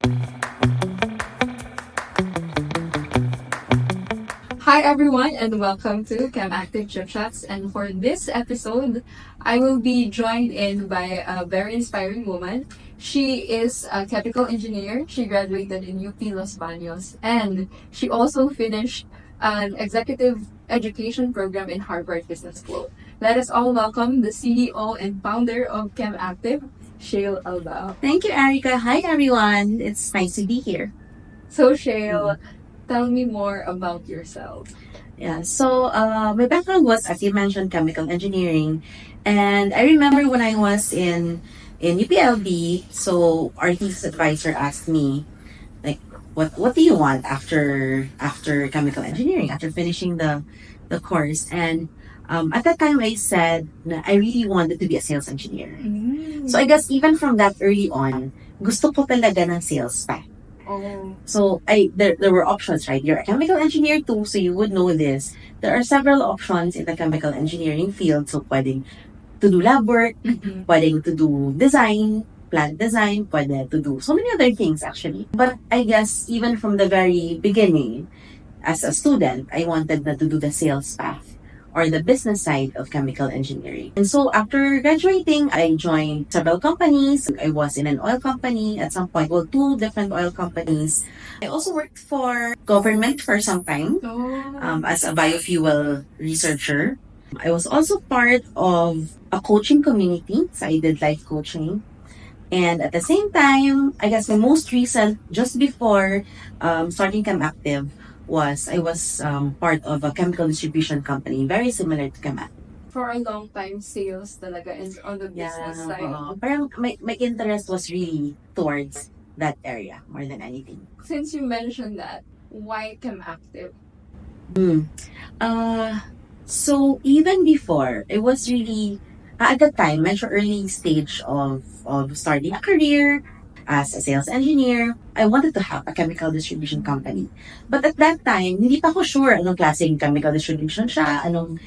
Hi everyone and welcome to ChemActiv ChipChats, and for this episode I will be joined in by a very inspiring woman. She is a chemical engineer. She graduated in UP Los Baños and she also finished an executive education program in Harvard Business School. Let us all welcome the CEO and founder of ChemActiv, Shale Albao. Thank you, Erica. Hi, everyone. It's nice to be here. So Shale, tell me more about yourself. Yeah, so my background was, as you mentioned, chemical engineering. And I remember when I was in UPLB, so our thesis advisor asked me, like, what do you want after chemical engineering, after finishing the course? And at that time, I said na I really wanted to be a sales engineer. So I guess even from that early on, gusto ko talaga ng sales pa. Oh. So there were options, right? You're a chemical engineer too, so you would know this. There are several options in the chemical engineering field. So pwedeng to do lab work, pwedeng to do design, plant design, pwede to do so many other things actually. But I guess even from the very beginning, as a student, I wanted na to do the sales path or the business side of chemical engineering. And so after graduating, I joined several companies. I was in an oil company at some point, well, two different oil companies. I also worked for government for some time as a biofuel researcher. I was also part of a coaching community, so I did life coaching. And at the same time, I guess the most recent, just before starting ChemActiv, I was part of a chemical distribution company, very similar to ChemActiv. For a long time, sales talaga and on the business side. Parang my interest was really towards that area more than anything. Since you mentioned that, why ChemActiv? So even before, it was really, at that time, medyo early stage of starting a career as a sales engineer. I wanted to have a chemical distribution company. But at that time, hindi pa ako sure anong klaseng chemical distribution siya, anong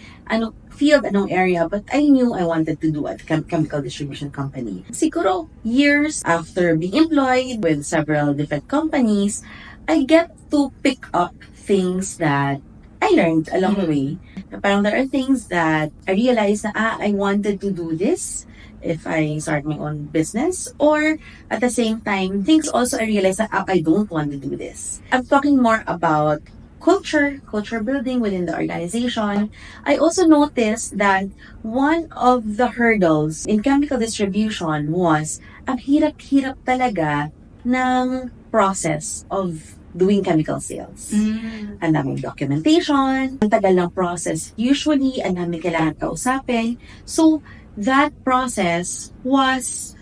field, anong area. But I knew I wanted to do a chemical distribution company. Siguro, years after being employed with several different companies, I get to pick up things that I learned along the way. Parang there are things that I realized na, I wanted to do this if I start my own business, or at the same time, things also I realized that I don't want to do this. I'm talking more about culture building within the organization. I also noticed that one of the hurdles in chemical distribution was ang hirap-hirap talaga ng process of doing chemical sales. Ang daming documentation, ang tagal ng process. Usually, ang daming kailangan kausapin. So, that process was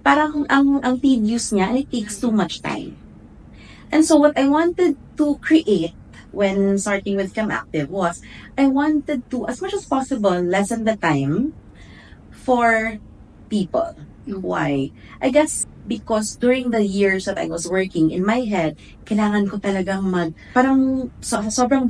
parang ang tedious niya and it takes too much time. And so what I wanted to create when starting with ChemActiv was I wanted to, as much as possible, lessen the time for people. Why? I guess because during the years that I was working, in my head, kailangan ko talagang sobrang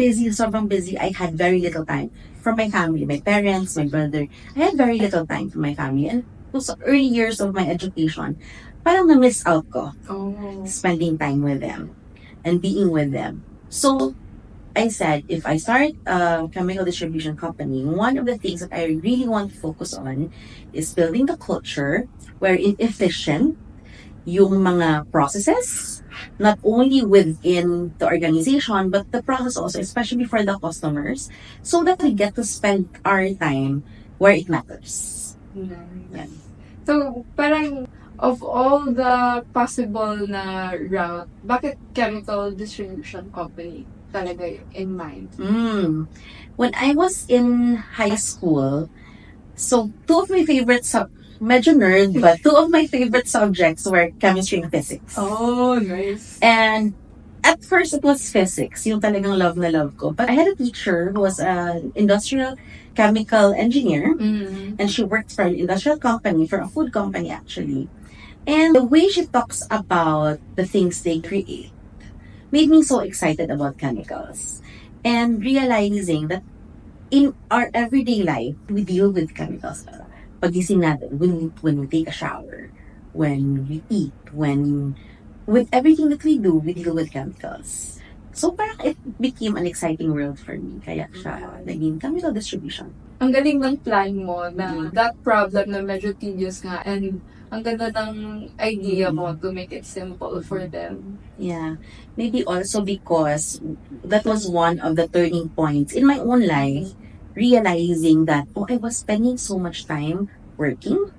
busy, I had very little time for my family, my parents, my brother. I had very little time for my family. And those early years of my education, parang na-miss out ko. Spending time with them and being with them. So, I said, if I start a chemical distribution company, one of the things that I really want to focus on is building the culture wherein efficient yung mga processes, not only within the organization, but the process also, especially for the customers, so that we get to spend our time where it matters. Yeah. So, parang of all the possible na route, bakit chemical distribution company talaga in mind? When I was in high school, so two of my favorite medyo nerd, but two of my favorite subjects were chemistry and physics. Oh, nice. And at first, it was physics, yung talagang love na love ko. But I had a teacher who was an industrial chemical engineer, and she worked for an industrial company, for a food company actually. And the way she talks about the things they create made me so excited about chemicals. And realizing that in our everyday life, we deal with chemicals. Pagising natin, when we take a shower, when we eat, when with everything that we do, we deal with chemicals. So parang it became an exciting world for me. Kaya siya naging chemical distribution. Ang galing ng plan mo na that problem na medyo tedious nga, and ang ganda ng idea mo to make it simple for them. Yeah. Maybe also because that was one of the turning points in my own life, realizing that, oh, I was spending so much time working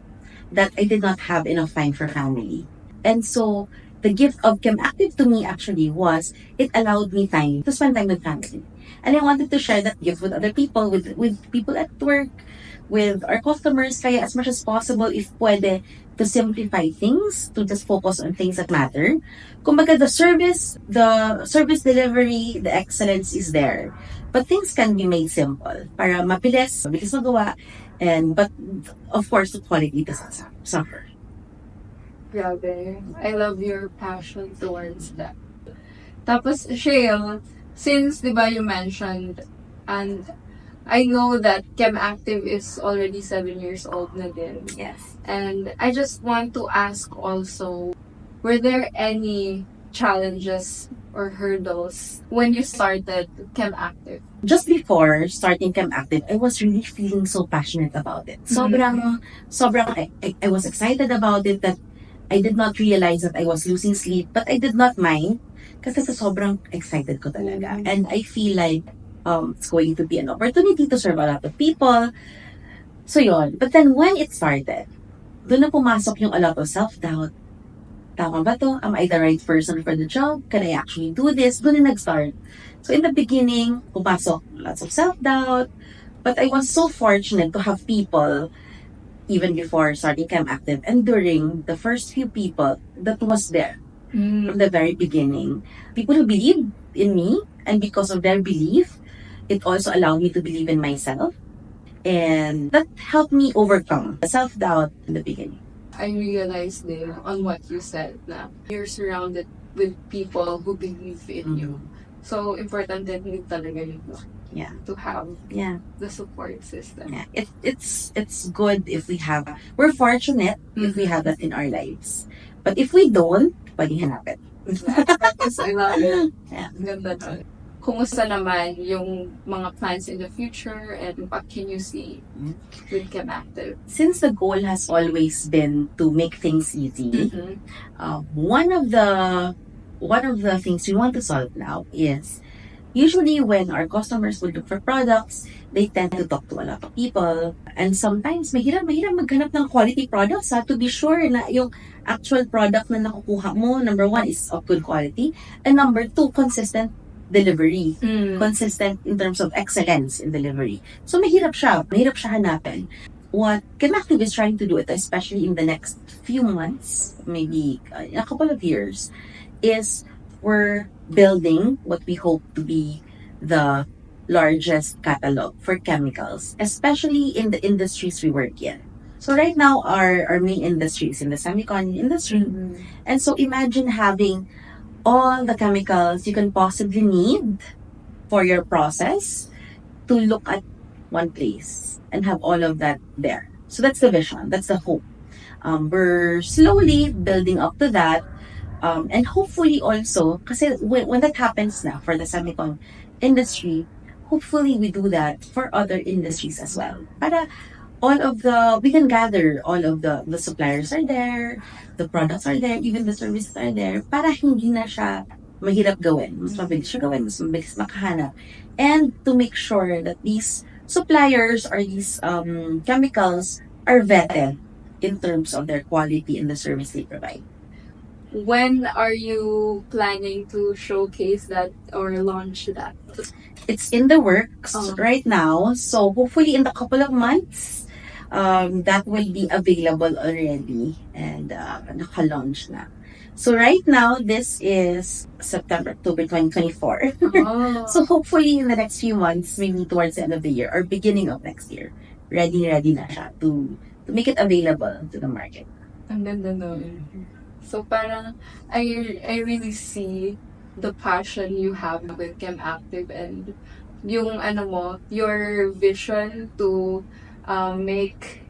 that I did not have enough time for family. And so the gift of ChemActiv to me actually was it allowed me time to spend time with family. And I wanted to share that gift with other people, with people at work, with our customers. Kaya as much as possible, if pwede, to simplify things, to just focus on things that matter. Kumbaga, the service delivery, the excellence is there. But things can be made simple para mabilis magawa, but of course, the quality doesn't suffer. Grabe. I love your passion towards that. Tapos, Shale, since, di ba, you mentioned, and I know that ChemActiv is already 7 years old na din. Yes. And I just want to ask also, were there any challenges or hurdles when you started ChemActiv? Just before starting ChemActiv, I was really feeling so passionate about it. Sobrang, I was excited about it that I did not realize that I was losing sleep, but I did not mind kasi sobrang excited ko talaga. And I feel like it's going to be an opportunity to serve a lot of people. So yon. But then when it started, doon na pumasok yung a lot of self-doubt. Tama ba to? Am I the right person for the job? Can I actually do this? Doon na nag-start. So in the beginning, pumasok lots of self-doubt. But I was so fortunate to have people, even before starting ChemActiv and during the first few people that was there from the very beginning. People who believed in me, and because of their belief, it also allowed me to believe in myself. And that helped me overcome the self-doubt in the beginning. I realized din on what you said na you're surrounded with people who believe in you. So, important din talaga yun, no? Yeah. To have Yeah. the support system. Yeah. It's good if we have, we're fortunate if we have that in our lives. But if we don't, pwedeng hanapin. Yes, I love it. Yeah. Ganda nun. Kumusta naman yung mga plans in the future, and what can you see with ChemActiv? Since the goal has always been to make things easy, one of the things we want to solve now is usually when our customers would look for products, they tend to talk to a lot of people. And sometimes mahirap maghanap ng quality products, to be sure na yung actual product na nakukuha mo, number one, is of good quality. And number two, consistent delivery. Consistent in terms of excellence in delivery. So mahirap siya hanapin. What ChemActiv is trying to do, especially in the next few months, maybe in a couple of years, is we're building what we hope to be the largest catalog for chemicals, especially in the industries we work in. So right now, our main industry is in the semicon industry. And so imagine having all the chemicals you can possibly need for your process to look at one place and have all of that there. So that's the vision. That's the hope. We're slowly building up to that. And hopefully also, kasi when that happens now for the semicon industry, hopefully we do that for other industries as well. Para we can gather all of the suppliers are there, the products are there, even the services are there, para hindi na siya mahirap gawin. Mas mabilis siya gawin, mas mabilis makahanap. And to make sure that these suppliers or these chemicals are vetted in terms of their quality and the service they provide. When are you planning to showcase that or launch that? It's in the works right now. So hopefully in a couple of months, that will be available already and naka-launch na. So right now, this is September, October 2024. So hopefully in the next few months, maybe towards the end of the year or beginning of next year, ready na siya to make it available to the market. Ang ganda nun. So parang I really see the passion you have with ChemActiv and yung your vision to make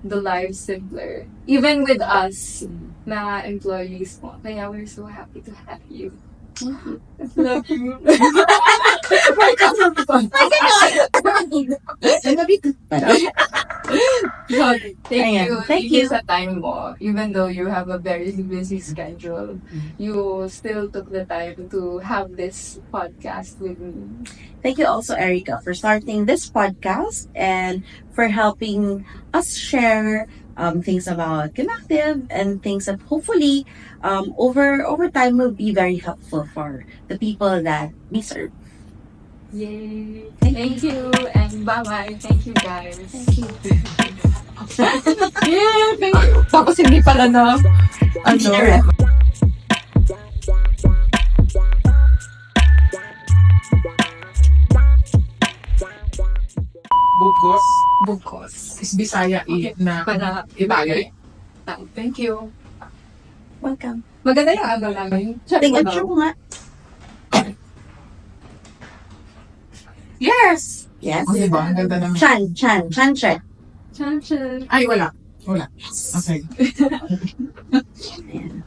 the life simpler. Even with us, mga employees mo. Kaya we're so happy to have you. Love you. God, thank Ayan, you. thank Thank you you. sa time mo. Even though you have a very busy schedule, you still took the time to have this podcast with me. Thank you also, Erica, for starting this podcast and for helping us share things about ChemActiv and things that hopefully over time will be very helpful for the people that we serve. Yay! Thank you and bye-bye. Thank you guys. Thank you. Yeah, thank you. Tapos hindi pala na, Bugos bukos. is Bisaya na Para ibagay. Thank you. Welcome. Maganda yung agaw namin. Tingnan ko nga. Yes! Yes. O diba? Ang ganda naman. Chan check. Chan. Ay, wala. Wala. Okay. Ayan.